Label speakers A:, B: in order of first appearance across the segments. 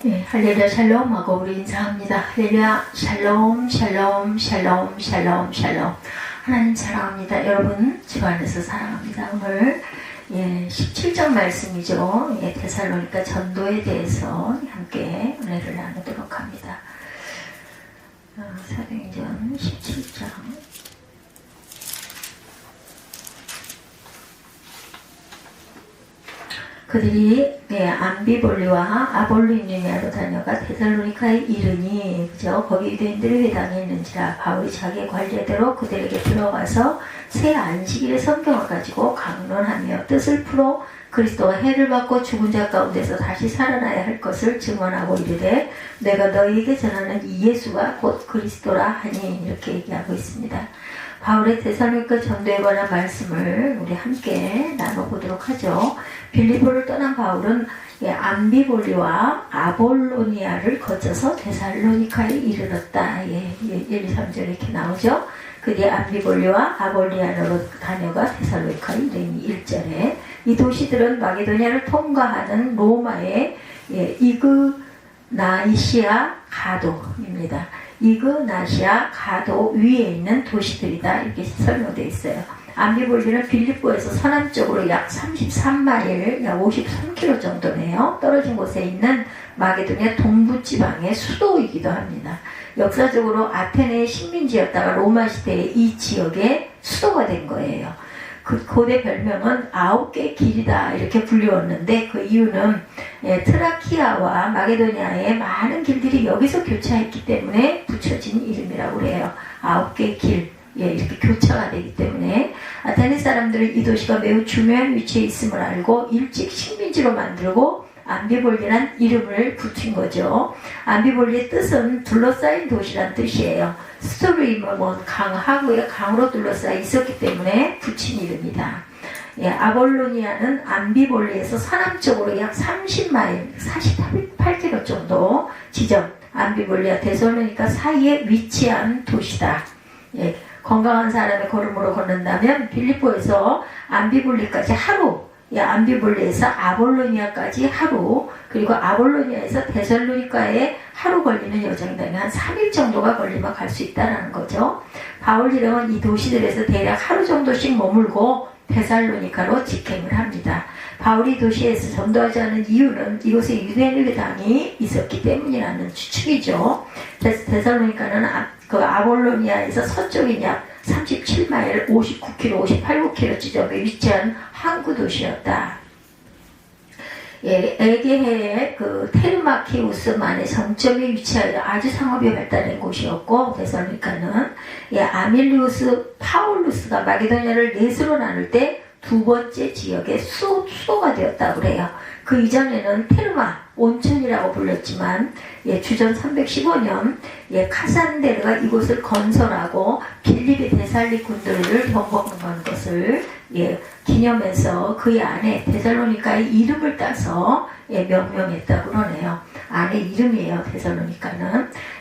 A: 네, 할렐루야 샬롬 하고 우리 인사합니다. 할렐루야 샬롬 샬롬 샬롬 샬롬 샬롬. 하나님 사랑합니다. 여러분 주 안에서 사랑합니다. 오늘 17장 말씀이죠. 데살로니가 전도에 대해서 함께 은혜를 나누도록 합니다. 사도행전 17장. 그들이 암비볼리와 아볼로니아로 다녀가 데살로니카에 이르니, 그죠? 거기 유대인들의 회당에 있는지라 바울이 자기의 관례대로 그들에게 들어가서 새 안식일의 성경을 가지고 강론하며 뜻을 풀어 그리스도가 해를 받고 죽은 자 가운데서 다시 살아나야 할 것을 증언하고 이르되, 내가 너희에게 전하는 이 예수가 곧 그리스도라 하니, 이렇게 얘기하고 있습니다. 바울의 데살로니가 전도에 관한 말씀을 우리 함께 나눠보도록 하죠. 빌립보를 떠난 바울은 암비볼리와 아볼로니아를 거쳐서 데살로니카에 이르렀다. 1, 2, 3절 이렇게 나오죠. 그뒤 암비볼리와 아볼리아로 다녀가 데살로니카에 이르니 1절에 이 도시들은 마게도냐를 통과하는 로마의 이그나시아 가도입니다. 이그나시아 가도 위에 있는 도시들이다, 이렇게 설명되어 있어요. 암비볼리는 빌립보에서 서남쪽으로 약 33마일, 약 53km 정도네요. 떨어진 곳에 있는 마게도냐 동부지방의 수도이기도 합니다. 역사적으로 아테네의 식민지였다가 로마 시대에 이 지역의 수도가 된 거예요. 그 고대 별명은 9개 길이다, 이렇게 불리웠는데, 그 이유는 트라키아와 마게도냐의 많은 길들이 여기서 교차했기 때문에 붙여진 이름이라고 그래요. 9개 길, 이렇게 교차가 되기 때문에 아테네 사람들은 이 도시가 매우 중요한 위치에 있음을 알고 일찍 식민지로 만들고 암비볼리란 이름을 붙인 거죠. 암비볼리의 뜻은 둘러싸인 도시란 뜻이에요. 스토리임은 강하고요, 강으로 둘러싸여 있었기 때문에 붙인 이름이다. 아볼로니아는 암비볼리에서 서남쪽으로 약 30마일, 48km 정도 지점, 암비볼리와 데살로니가 사이에 위치한 도시다. 건강한 사람의 걸음으로 걷는다면 빌립보에서 암비볼리까지 하루, 암비볼리에서 아볼로니아까지 하루, 그리고 아볼로니아에서 데살로니카에 하루 걸리는 여정이라면 한 3일 정도가 걸리면 갈 수 있다는 거죠. 바울 일행은 이 도시들에서 대략 하루 정도씩 머물고 데살로니카로 직행을 합니다. 바울이 도시에서 전도하지 않은 이유는 이곳에 유대인 회당이 있었기 때문이라는 추측이죠. 데살로니카는 그 아볼로니아에서 서쪽인 약 37마일, 59km, 58km 지점에 위치한 항구 도시였다. 에게해의 그 테르마키우스만의 정점에 위치하여 아주 상업이 발달된 곳이었고, 데살로니카는 아밀리우스 파울루스가 마게도냐를 넷으로 나눌 때 두 번째 지역의 수도가 되었다고 그래요. 그 이전에는 테르마, 온천이라고 불렸지만 주전 315년 카산데르가 이곳을 건설하고 빌립의 데살리 군대를 병거한 것을 기념해서 그 안에 데살로니카의 이름을 따서 명명했다고 그러네요. 안에 이름이에요.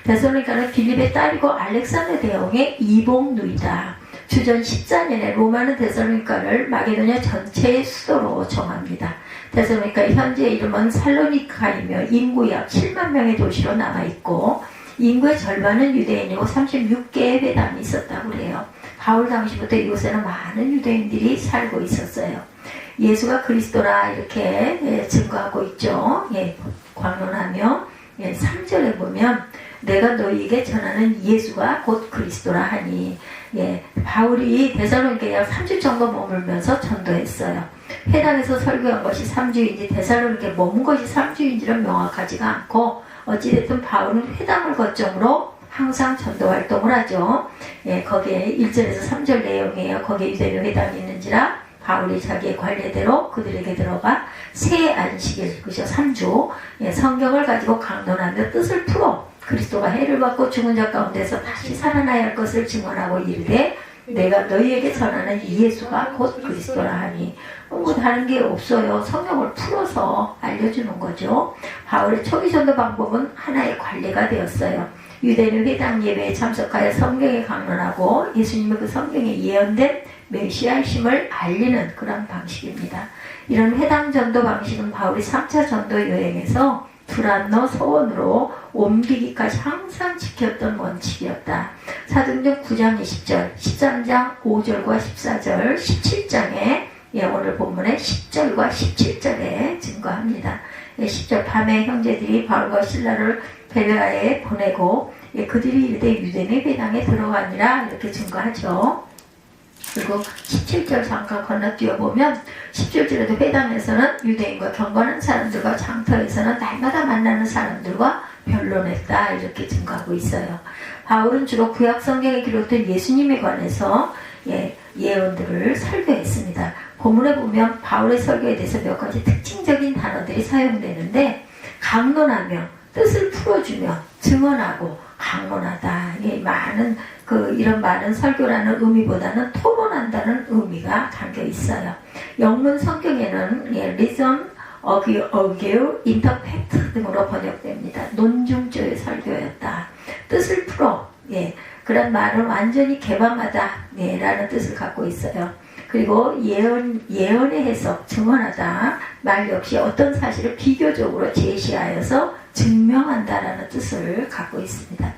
A: 데살로니카는 빌립의 딸이고 알렉산더 대왕의 이복누이다. 주전 14년에 로마는 데살로니카를 마게도냐 전체의 수도로 정합니다. 데살로니카의 현재 이름은 살로니카이며 인구 약 7만 명의 도시로 남아있고, 인구의 절반은 유대인이고 36개의 회당이 있었다고 해요. 바울 당시부터 이곳에는 많은 유대인들이 살고 있었어요. 예수가 그리스도라 이렇게 증거하고 있죠. 광론하며 3절에 보면 내가 너희에게 전하는 예수가 곧 그리스도라 하니, 바울이 데살로니카에 약 3주 정도 머물면서 전도했어요. 회당에서 설교한 것이 3주인지 데살로니카에 머문 것이 3주인지는 명확하지가 않고, 어찌됐든 바울은 회당을 거점으로 항상 전도 활동을 하죠. 거기에 1절에서 3절 내용이에요. 거기에 유대인 회당이 있는지라 바울이 자기의 관례대로 그들에게 들어가 새 안식일, 그죠? 3주 성경을 가지고 강론하며 뜻을 풀어 그리스도가 해를 받고 죽은 자 가운데서 다시 살아나야 할 것을 증언하고 이르되, 내가 너희에게 전하는 이 예수가 곧 그리스도라 하니, 뭐 다른 게 없어요. 성경을 풀어서 알려주는 거죠. 바울의 초기 전도 방법은 하나의 관례가 되었어요. 유대인 회당 예배에 참석하여 성경에 강론하고 예수님의 그 성경에 예언된 메시아심을 알리는 그런 방식입니다. 이런 회당 전도 방식은 바울이 3차 전도 여행에서 두란노 서원으로 옮기기까지 항상 지켰던 원칙이었다. 사도행전 9장 20절, 13장 5절과 14절, 17장에 오늘 본문의 10절과 17절에 증거합니다. 10절 밤에 형제들이 바울과 신라를 베레아에 보내고 그들이 이르되 유대인의 회당에 들어가니라 이렇게 증거하죠. 그리고 17절 잠깐 건너뛰어 보면 17절에도 회당에서는 유대인과 경건한 사람들과 장터에서는 날마다 만나는 사람들과 변론했다 이렇게 증거하고 있어요. 바울은 주로 구약 성경에 기록된 예수님에 관해서 예언들을 설교했습니다. 본문에 보면 바울의 설교에 대해서 몇 가지 특징적인 단어들이 사용되는데 강론하며 뜻을 풀어주며 증언하고 강론하다. 많은 이런 많은 설교라는 의미보다는 토론한다는 의미가 담겨 있어요. 영문 성경에는 reason, argue, interpret 등으로 번역됩니다. 논중조의 설교였다. 뜻을 풀어. 그런 말은 완전히 개방하다. 라는 뜻을 갖고 있어요. 그리고 예언의 해석, 증언하다. 말 역시 어떤 사실을 비교적으로 제시하여서 증명한다라는 뜻을 갖고 있습니다.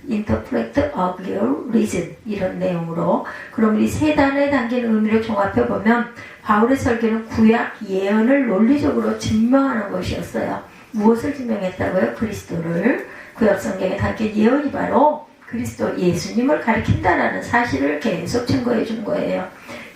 A: interpret, argue, reason 이런 내용으로 그럼 이 세 단어에 담긴 의미를 종합해 보면 바울의 설교는 구약 예언을 논리적으로 증명하는 것이었어요. 무엇을 증명했다고요? 그리스도를. 구약 성경에 담긴 예언이 바로 그리스도 예수님을 가리킨다라는 사실을 계속 증거해 준 거예요.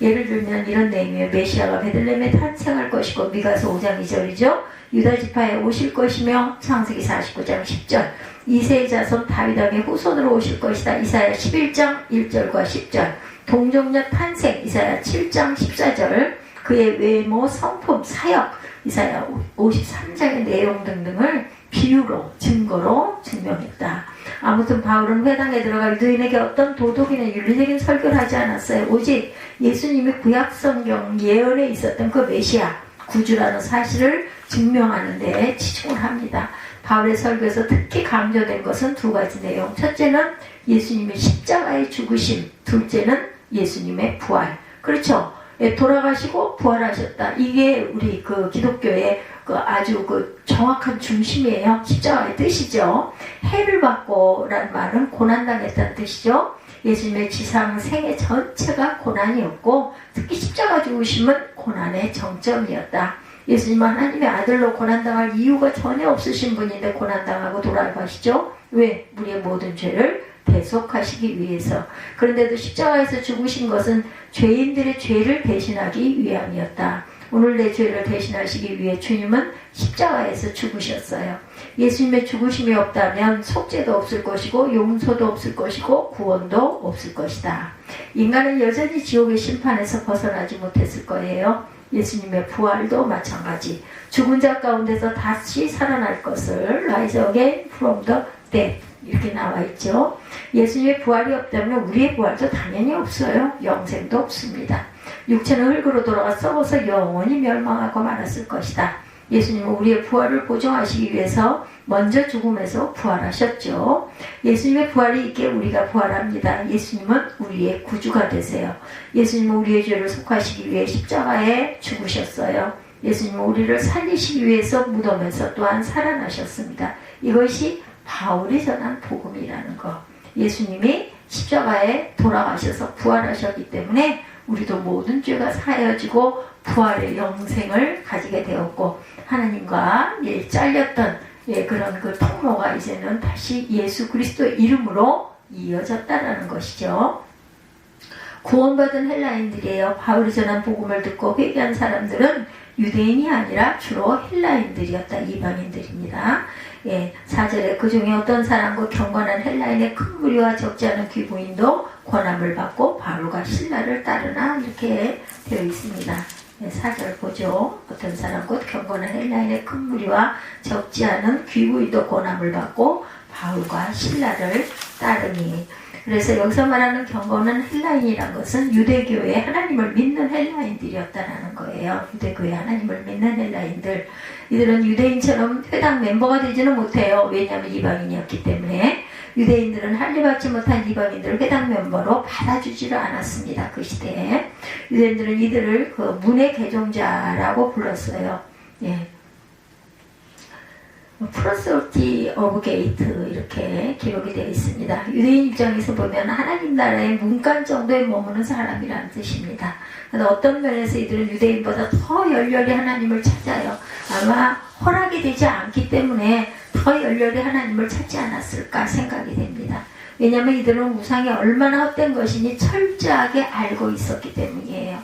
A: 예를 들면 이런 내용이에요. 메시아가 베들레헴에 탄생할 것이고 미가서 5장 2절이죠. 유다 지파에 오실 것이며 창세기 49장 10절 이세의 자손 다윗 왕의 후손으로 오실 것이다. 이사야 11장 1절과 10절 동정녀 탄생 이사야 7장 14절 그의 외모 성품 사역 이사야 53장의 내용 등등을 비유로 증거로 증명했다. 아무튼 바울은 회당에 들어가 유대인에게 어떤 도덕이나 윤리적인 설교를 하지 않았어요. 오직 예수님이 구약 성경 예언에 있었던 그 메시아 구주라는 사실을 증명하는 데 치중을 합니다. 바울의 설교에서 특히 강조된 것은 두 가지 내용. 첫째는 예수님의 십자가의 죽으심, 둘째는 예수님의 부활. 그렇죠? 돌아가시고 부활하셨다. 이게 우리 기독교의 아주 정확한 중심이에요. 십자가의 뜻이죠. 해를 받고라는 말은 고난당했다는 뜻이죠. 예수님의 지상 생애 전체가 고난이었고 특히 십자가 죽으심은 고난의 정점이었다. 예수님은 하나님의 아들로 고난당할 이유가 전혀 없으신 분인데 고난당하고 돌아가시죠. 왜? 우리의 모든 죄를 대속하시기 위해서. 그런데도 십자가에서 죽으신 것은 죄인들의 죄를 대신하기 위함이었다. 오늘 내 죄를 대신하시기 위해 주님은 십자가에서 죽으셨어요. 예수님의 죽으심이 없다면 속죄도 없을 것이고 용서도 없을 것이고 구원도 없을 것이다. 인간은 여전히 지옥의 심판에서 벗어나지 못했을 거예요. 예수님의 부활도 마찬가지. 죽은 자 가운데서 다시 살아날 것을 rise again from the dead 이렇게 나와 있죠. 예수님의 부활이 없다면 우리의 부활도 당연히 없어요. 영생도 없습니다. 육체는 흙으로 돌아가 썩어서 영원히 멸망하고 말았을 것이다. 예수님은 우리의 부활을 보증하시기 위해서 먼저 죽음에서 부활하셨죠. 예수님의 부활이 있기에 우리가 부활합니다. 예수님은 우리의 구주가 되세요. 예수님은 우리의 죄를 속하시기 위해 십자가에 죽으셨어요. 예수님은 우리를 살리시기 위해서 무덤에서 또한 살아나셨습니다. 이것이 바울이 전한 복음이라는 것. 예수님이 십자가에 돌아가셔서 부활하셨기 때문에 우리도 모든 죄가 사해지고 부활의 영생을 가지게 되었고 하나님과 잘렸던 그런 통로가 이제는 다시 예수 그리스도의 이름으로 이어졌다라는 것이죠. 구원받은 헬라인들이에요. 바울이 전한 복음을 듣고 회개한 사람들은 유대인이 아니라 주로 헬라인들이었다. 이방인들입니다. 4절에 그 중에 어떤 사람과 경건한 헬라인의 큰 무리와 적지 않은 귀부인도 권함을 받고 바울과 신라를 따르나 이렇게 되어 있습니다. 4절 보죠. 어떤 사람 곧 경건한 헬라인의 큰 무리와 적지 않은 귀부인도 권함을 받고 바울과 신라를 따르니. 그래서 여기서 말하는 경건한 헬라인이란 것은 유대교의 하나님을 믿는 헬라인들이었다는 거예요. 유대교의 하나님을 믿는 헬라인들. 이들은 유대인처럼 회당 멤버가 되지는 못해요. 왜냐하면 이방인이었기 때문에. 유대인들은 할례받지 못한 이방인들을 회당 멤버로 받아주지를 않았습니다. 그 시대에. 유대인들은 이들을 문의 개종자라고 불렀어요. 프로서티 오브 게이트 이렇게 기록이 되어 있습니다. 유대인 입장에서 보면 하나님 나라의 문간 정도에 머무는 사람이라는 뜻입니다. 그래서 어떤 면에서 이들은 유대인보다 더 열렬히 하나님을 찾아요. 아마 허락이 되지 않기 때문에 더 열렬히 하나님을 찾지 않았을까 생각이 됩니다. 왜냐하면 이들은 우상이 얼마나 헛된 것이니 철저하게 알고 있었기 때문이에요.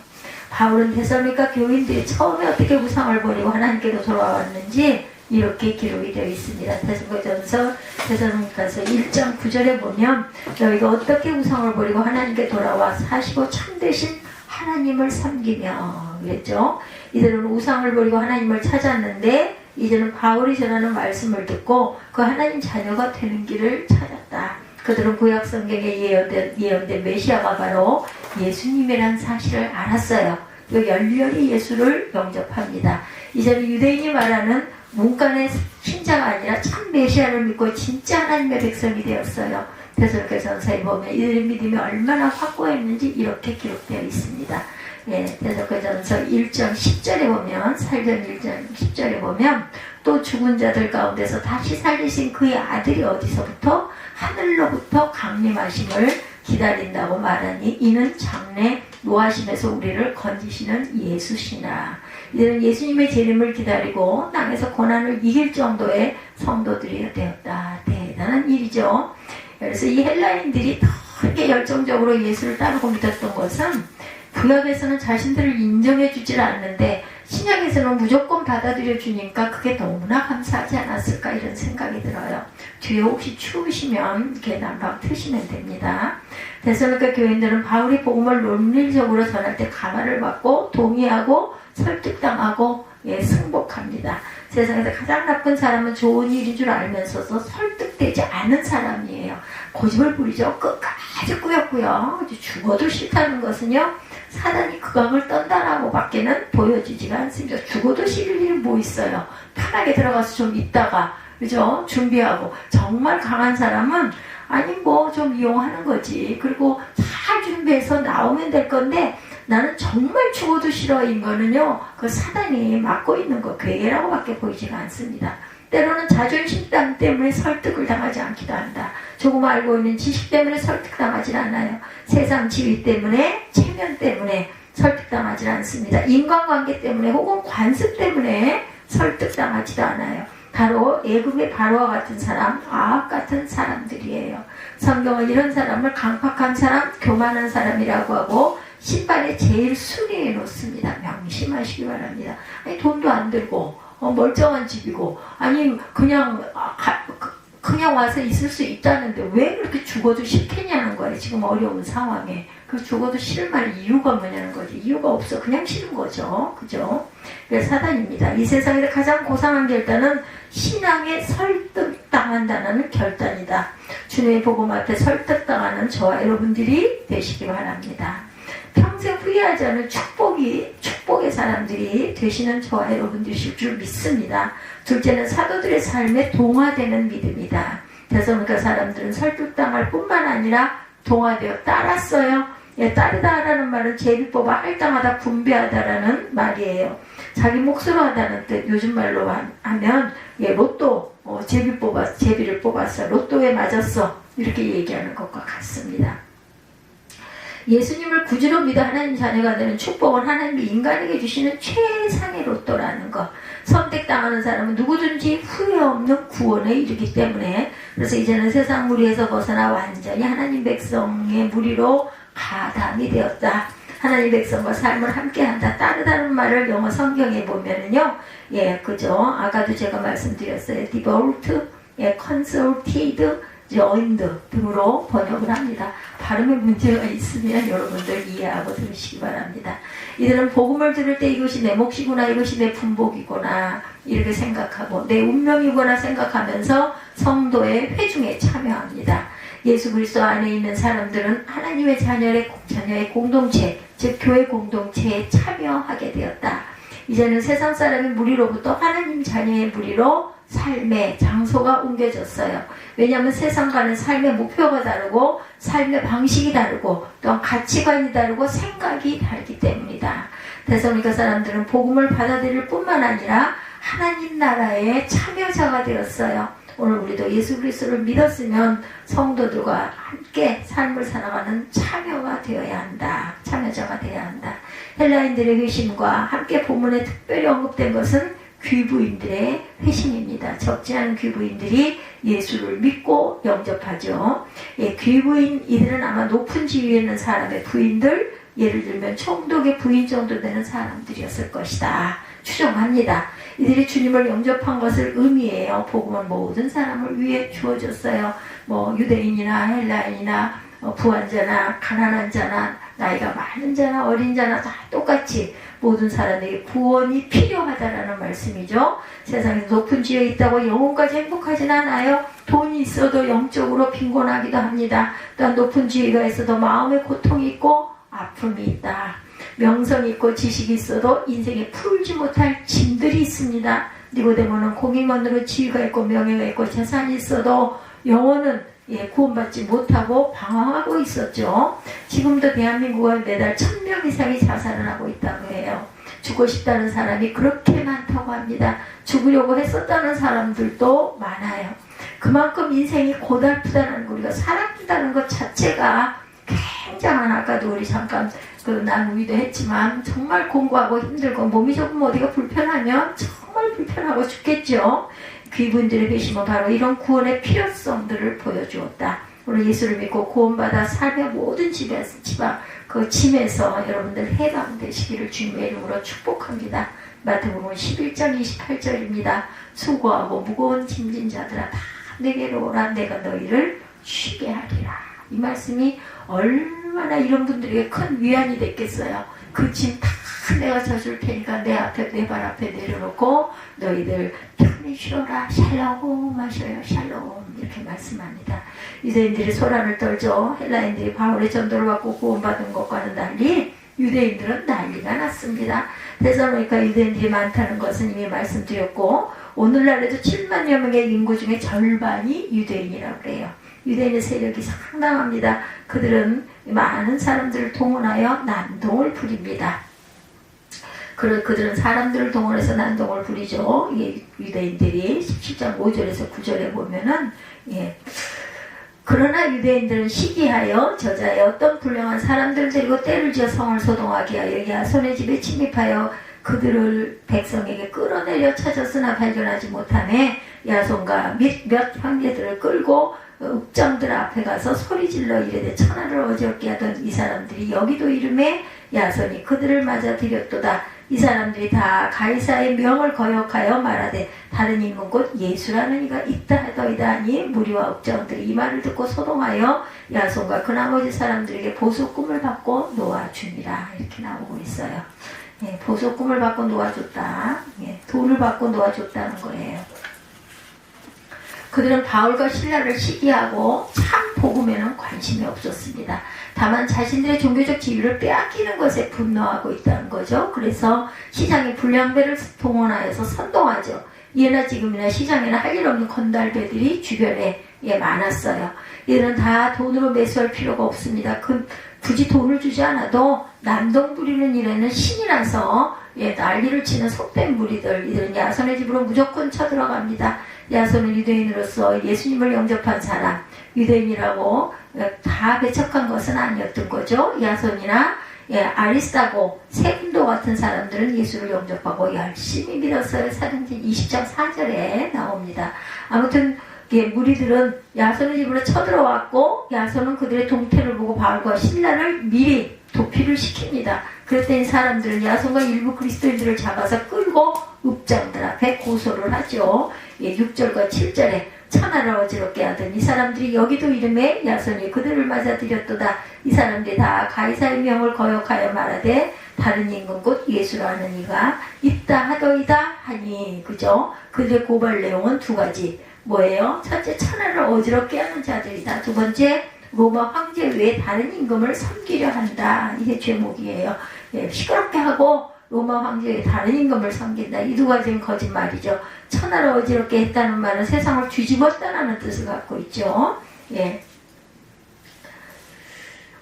A: 바울은 데살로니가 교인들이 처음에 어떻게 우상을 버리고 하나님께로 돌아왔는지 이렇게 기록이 되어 있습니다. 데살로니가전서 1장 9절에 보면 너희가 어떻게 우상을 버리고 하나님께 돌아와 사시고 참되신 하나님을 섬기며 그랬죠. 이들은 우상을 버리고 하나님을 찾았는데 이제는 바울이 전하는 말씀을 듣고 그 하나님 자녀가 되는 길을 찾았다. 그들은 구약 성경에 예언된 메시아가 바로 예수님이라는 사실을 알았어요. 또 열렬히 예수를 영접합니다. 이제는 유대인이 말하는 문간의 신자가 아니라 참 메시아를 믿고 진짜 하나님의 백성이 되었어요. 데살로니가전서에 보면 이들의 믿음이 얼마나 확고했는지 이렇게 기록되어 있습니다. 데살로니가전서 1장 10절에 보면 살전 1장 10절에 보면 또 죽은 자들 가운데서 다시 살리신 그의 아들이 어디서부터 하늘로부터 강림하심을 기다린다고 말하니 이는 장래 노하심에서 우리를 건지시는 예수시나. 이들은 예수님의 재림을 기다리고 땅에서 고난을 이길 정도의 성도들이 되었다. 대단한 일이죠. 그래서 이 헬라인들이 더 이렇게 열정적으로 예수를 따르고 믿었던 것은 구약에서는 자신들을 인정해 주질 않는데 신약에서는 무조건 받아들여 주니까 그게 너무나 감사하지 않았을까 이런 생각이 들어요. 뒤에 혹시 추우시면 이렇게 난방 트시면 됩니다. 데살로니가 교인들은 바울이 복음을 논리적으로 전할 때 가만을 받고 동의하고 설득당하고 승복합니다. 세상에서 가장 나쁜 사람은 좋은 일인 줄 알면서도 설득되지 않은 사람이에요. 고집을 부리죠. 끝까지 꾸역꾸역 죽어도 싫다는 것은요, 사단이 극악을 떤다라고 밖에는 보여지지가 않습니다. 죽어도 싫을 일은 뭐 있어요. 편하게 들어가서 좀 있다가 그죠? 준비하고. 정말 강한 사람은 아니 뭐 좀 이용하는 거지. 그리고 잘 준비해서 나오면 될 건데 나는 정말 죽어도 싫어인 거는요, 그 사단이 맡고 있는 거 괴계라고 밖에 보이지가 않습니다. 때로는 자존심 때문에 설득을 당하지 않기도 한다. 조금 알고 있는 지식 때문에 설득당하지 않아요. 세상 지위 때문에, 체면 때문에 설득당하지 않습니다. 인간관계 때문에 혹은 관습 때문에 설득당하지도 않아요. 바로 애굽의 바로와 같은 사람, 아합 같은 사람들이에요. 성경은 이런 사람을 강팍한 사람, 교만한 사람이라고 하고 신발에 제일 순위에 놓습니다. 명심하시기 바랍니다. 아니 돈도 안 들고 멀쩡한 집이고 아니 그냥 와서 있을 수 있다는데 왜 그렇게 죽어도 싫겠냐는 거예요. 지금 어려운 상황에. 그 죽어도 싫을 만한 이유가 뭐냐는 거지. 이유가 없어. 그냥 싫은 거죠. 그죠? 그래서 사단입니다. 이 세상에서 가장 고상한 결단은 신앙에 설득당한다는 결단이다. 주님의 복음 앞에 설득당하는 저와 여러분들이 되시기 바랍니다. 평생 후회하지 않을 축복의 사람들이 되시는 저와 여러분들이실 줄 믿습니다. 둘째는 사도들의 삶에 동화되는 믿음이다. 데살로니가 사람들은 설득당할 뿐만 아니라 동화되어 따랐어요. 따르다라는 말은 제비 뽑아 할당하다 분배하다라는 말이에요. 자기 몫으로 하다는 뜻. 요즘 말로 하면 로또 제비를 뽑았어. 로또에 맞았어. 이렇게 얘기하는 것과 같습니다. 예수님을 구주로 믿어 하나님 자녀가 되는 축복은 하나님이 인간에게 주시는 최상의 로또라는 것. 선택당하는 사람은 누구든지 후회 없는 구원에 이르기 때문에, 그래서 이제는 세상 무리에서 벗어나 완전히 하나님 백성의 무리로 가담이 되었다. 하나님 백성과 삶을 함께한다. 따르다는 말을 영어 성경에 보면은요, 그죠? 아까도 제가 말씀드렸어요. devote, consulted, joined 등으로 번역을 합니다. 발음에 문제가 있으면 여러분들 이해하고 들으시기 바랍니다. 이들은 복음을 들을 때 이것이 내 몫이구나, 이것이 내 분복이구나 이렇게 생각하고 내 운명이구나 생각하면서 성도의 회중에 참여합니다. 예수 그리스도 안에 있는 사람들은 하나님의 자녀의 공동체, 즉 교회 공동체에 참여하게 되었다. 이제는 세상 사람의 무리로부터 하나님 자녀의 무리로 삶의 장소가 옮겨졌어요. 왜냐하면 세상과는 삶의 목표가 다르고 삶의 방식이 다르고 또한 가치관이 다르고 생각이 다르기 때문이다. 데살로니가 사람들은 복음을 받아들일 뿐만 아니라 하나님 나라의 참여자가 되었어요. 오늘 우리도 예수 그리스도를 믿었으면 성도들과 함께 삶을 살아가는 참여가 되어야 한다. 참여자가 되어야 한다. 헬라인들의 회심과 함께 본문에 특별히 언급된 것은 귀부인들의 회심입니다. 적지 않은 귀부인들이 예수를 믿고 영접하죠. 예, 귀부인 이들은 아마 높은 지위에 있는 사람의 부인들, 예를 들면 총독의 부인 정도 되는 사람들이었을 것이다. 추정합니다. 이들이 주님을 영접한 것을 의미해요. 복음은 모든 사람을 위해 주어졌어요. 뭐 유대인이나 헬라인이나 부한자나 가난한 자나 나이가 많은 자나 어린 자나 다 똑같이 모든 사람에게 구원이 필요하다라는 말씀이죠. 세상에 높은 지위에 있다고 영혼까지 행복하진 않아요. 돈이 있어도 영적으로 빈곤하기도 합니다. 또한 높은 지위가 있어도 마음에 고통이 있고 아픔이 있다. 명성이 있고 지식이 있어도 인생에 풀지 못할 짐들이 있습니다. 니고데모는 공임원으로 지위가 있고 명예가 있고 재산이 있어도 영혼은 구원받지 못하고 방황하고 있었죠. 지금도 대한민국은 매달 1000명 이상이 자살을 하고 있다고 해요. 죽고 싶다는 사람이 그렇게 많다고 합니다. 죽으려고 했었다는 사람들도 많아요. 그만큼 인생이 고달프다는 거, 우리가 살아간다는 것 자체가 굉장한, 아까도 우리 잠깐 나누기도 했지만 정말 공부하고 힘들고 몸이 조금 어디가 불편하면 정말 불편하고 죽겠죠. 귀부인들의 회심은 바로 이런 구원의 필요성들을 보여주었다. 오늘 예수를 믿고 구원받아 삶의 모든 그 짐에서 여러분들 해방되시기를 주님의 이름으로 축복합니다. 마태복음 11장 28절입니다. 수고하고 무거운 짐진 자들아 다 내게로 오라. 내가 너희를 쉬게 하리라. 이 말씀이 얼마나 이런 분들에게 큰 위안이 됐겠어요. 그 짐 다 내가 져줄 테니까 내 발 앞에 내려놓고 너희들 편히 쉬어라. 샬롬 하셔요. 샬롬 이렇게 말씀합니다. 유대인들이 소란을 떨죠. 헬라인들이 바울의 전도를 받고 구원받은 것과는 달리 유대인들은 난리가 났습니다. 데살로니가 유대인들이 많다는 것은 이미 말씀드렸고 오늘날에도 7만여 명의 인구 중에 절반이 유대인이라고 해요. 유대인의 세력이 상당합니다. 그들은 많은 사람들을 동원하여 난동을 부립니다. 그들은 사람들을 동원해서 난동을 부리죠. 유대인들이 17장 5절에서 9절에 보면은 그러나 유대인들은 시기하여 저자의 어떤 불량한 사람들을 데리고 때를 지어 성을 소동하게 하여 야손의 집에 침입하여 그들을 백성에게 끌어내려 찾았으나 발견하지 못하매 야손과 몇 형제들을 끌고 읍장들 앞에 가서 소리질러 이르되 천하를 어지럽게 하던 이 사람들이 여기도 이름에 야손이 그들을 맞아 들였도다. 이 사람들이 다 가이사의 명을 거역하여 말하되 다른 인문 곧 예수라는 이가 있다 하더이다 하니 무리와 읍장들이 이 말을 듣고 소동하여 야손과 그 나머지 사람들에게 보석금을 받고 놓아주니라. 이렇게 나오고 있어요. 보석금을 받고 놓아줬다. 돈을 받고 놓아줬다는 거예요. 그들은 바울과 실라를 시기하고 참 복음에는 관심이 없었습니다. 다만 자신들의 종교적 지위를 빼앗기는 것에 분노하고 있다는 거죠. 그래서 시장에 불량배를 동원하여서 선동하죠. 예나 지금이나 시장에는 할 일 없는 건달배들이 주변에 많았어요. 이들은 다 돈으로 매수할 필요가 없습니다. 굳이 돈을 주지 않아도 난동 부리는 일에는 신이 나서 난리를 치는 속된 무리들, 이들은 야손의 집으로 무조건 쳐들어갑니다. 야손은 유대인으로서 예수님을 영접한 사람, 유대인이라고 다 배척한 것은 아니었던 거죠. 야손이나 아리스타고 세군도 같은 사람들은 예수를 영접하고 열심히 믿었어요. 사도행전 20장 4절에 나옵니다. 아무튼 무리들은 야손의 집으로 쳐들어왔고 야손은 그들의 동태를 보고 바울과 실라를 미리 도피를 시킵니다. 그랬더니 사람들은 야손과 일부 그리스도인들을 잡아서 끌고 읍장들 앞에 고소를 하죠. 6절과 7절에 천하를 어지럽게 하던 이 사람들이 여기도 이름에 야손이 그들을 맞아들였도다. 이 사람들이 다 가이사의 명을 거역하여 말하되 다른 임금 곧 예수라는 이가 있다 하더이다 하니, 그죠? 그들의 고발 내용은 두 가지. 뭐예요? 첫째, 천하를 어지럽게 하는 자들이다. 두 번째, 로마 황제 외에 다른 임금을 섬기려 한다. 이게 제목이에요. 시끄럽게 하고 로마 황제 외에 다른 임금을 섬긴다. 이 두 가지는 거짓말이죠. 천하를 어지럽게 했다는 말은 세상을 뒤집었다는 뜻을 갖고 있죠.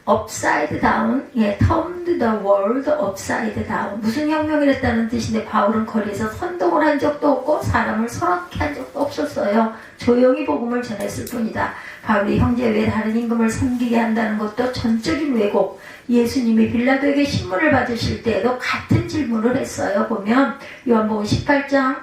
A: upside down, turned the world upside down. 무슨 혁명을 했다는 뜻인데 바울은 거리에서 선동을 한 적도 없고 사람을 서럽게 한 적도 없었어요. 조용히 복음을 전했을 뿐이다. 바울이 형제 외 다른 임금을 섬기게 한다는 것도 전적인 왜곡. 예수님이 빌라도에게 신문을 받으실 때에도 같은 질문을 했어요. 보면 요한복음 18장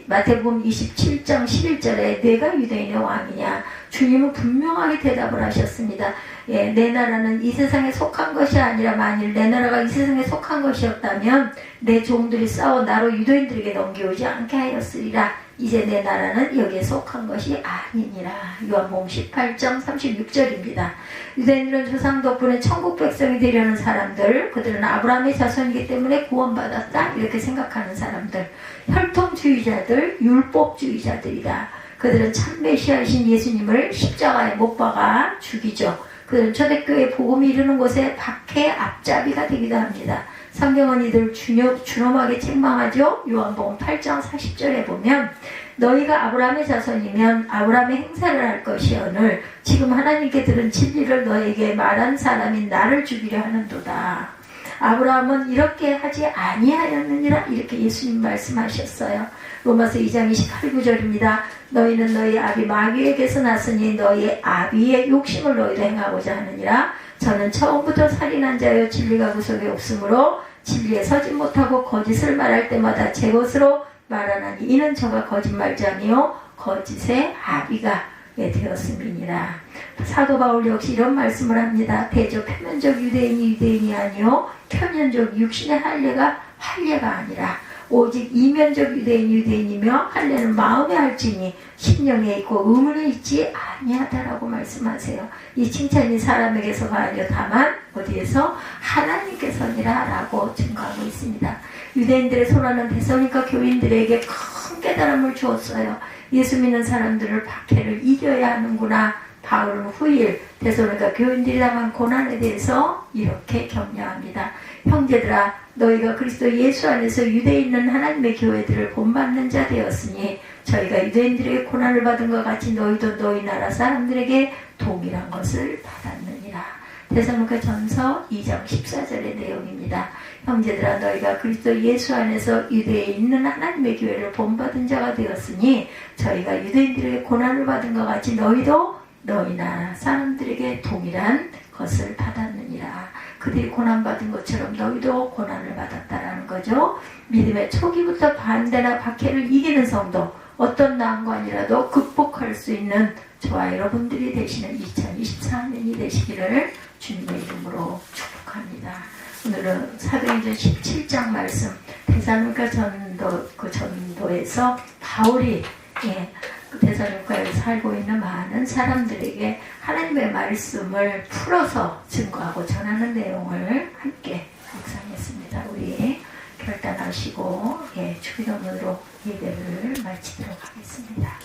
A: 마태복음 27장 11절에 내가 유대인의 왕이냐? 주님은 분명하게 대답을 하셨습니다. 내 나라는 이 세상에 속한 것이 아니라 만일 내 나라가 이 세상에 속한 것이었다면 내 종들이 싸워 나로 유대인들에게 넘겨오지 않게 하였으리라. 이제 내 나라는 여기에 속한 것이 아니니라. 요한복음 18장 36절입니다. 유대인들은 조상 덕분에 천국 백성이 되려는 사람들, 그들은 아브라함의 자손이기 때문에 구원받았다 이렇게 생각하는 사람들, 혈통주의자들, 율법주의자들이다. 그들은 참 메시아이신 예수님을 십자가에 못 박아 죽이죠. 그들은 초대교회 복음이 이르는 곳에 박해 앞잡이가 되기도 합니다. 성경은 이들 준엄하게 책망하죠. 요한복음 8장 40절에 보면 너희가 아브라함의 자손이면 아브라함의 행사를 할 것이오늘 지금 하나님께 들은 진리를 너에게 말한 사람인 나를 죽이려 하는도다. 아브라함은 이렇게 하지 아니하였느니라 이렇게 예수님 말씀하셨어요. 로마서 2장 28-9절입니다. 너희는 너희 아비 마귀에게서 났으니 너희의 아비의 욕심을 너희도 행하고자 하느니라. 저는 처음부터 살인한 자여 진리가 그 속에 없으므로 진리에 서지 못하고 거짓을 말할 때마다 제 것으로 말하나니 이는 저가 거짓말자니요 거짓의 아비가 되었음이니라. 사도 바울 역시 이런 말씀을 합니다. 대저 표면적 유대인이 유대인이 아니요 표면적 육신의 할례가 할례가 아니라 오직 이면적 유대인이 유대인이며 할례는 마음에 할지니 심령에 있고 의문에 있지 아니하다라고 말씀하세요. 이 칭찬이 사람에게서가 아니요 다만 어디에서 하나님께서니라 라고 증거하고 있습니다. 유대인들의 소라는 데살로니가 교인들에게 큰 깨달음을 주었어요. 예수 믿는 사람들을 박해를 이겨야 하는구나. 바울은 후일 데살로니가 교인들이 당한 고난에 대해서 이렇게 격려합니다. 형제들아 너희가 그리스도 예수 안에서 유대에 있는 하나님의 교회들을 본받는 자 되었으니 저희가 유대인들에게 고난을 받은 것 같이 너희도 너희 나라 사람들에게 동일한 것을 받았느니라. 데살로니가 전서 2장 14절의 내용입니다. 형제들아 너희가 그리스도 예수 안에서 유대에 있는 하나님의 교회를 본받은 자가 되었으니 저희가 유대인들에게 고난을 받은 것 같이 너희도 너희 나라 사람들에게 동일한 것을 받았느니라. 그들이 고난받은 것처럼 너희도 고난을 받았다라는 거죠. 믿음의 초기부터 반대나 박해를 이기는 성도, 어떤 난관이라도 극복할 수 있는 저와 여러분들이 되시는 2024년이 되시기를 주님의 이름으로 축복합니다. 오늘은 사도행전 17장 말씀, 데살로니가 전도에서 바울이 데살로니가에 살고 있는 많은 사람들에게 하나님의 말씀을 풀어서 증거하고 전하는 내용을 함께 묵상했습니다. 우리 결단하시고 주기도문으로 예배를 마치도록 하겠습니다.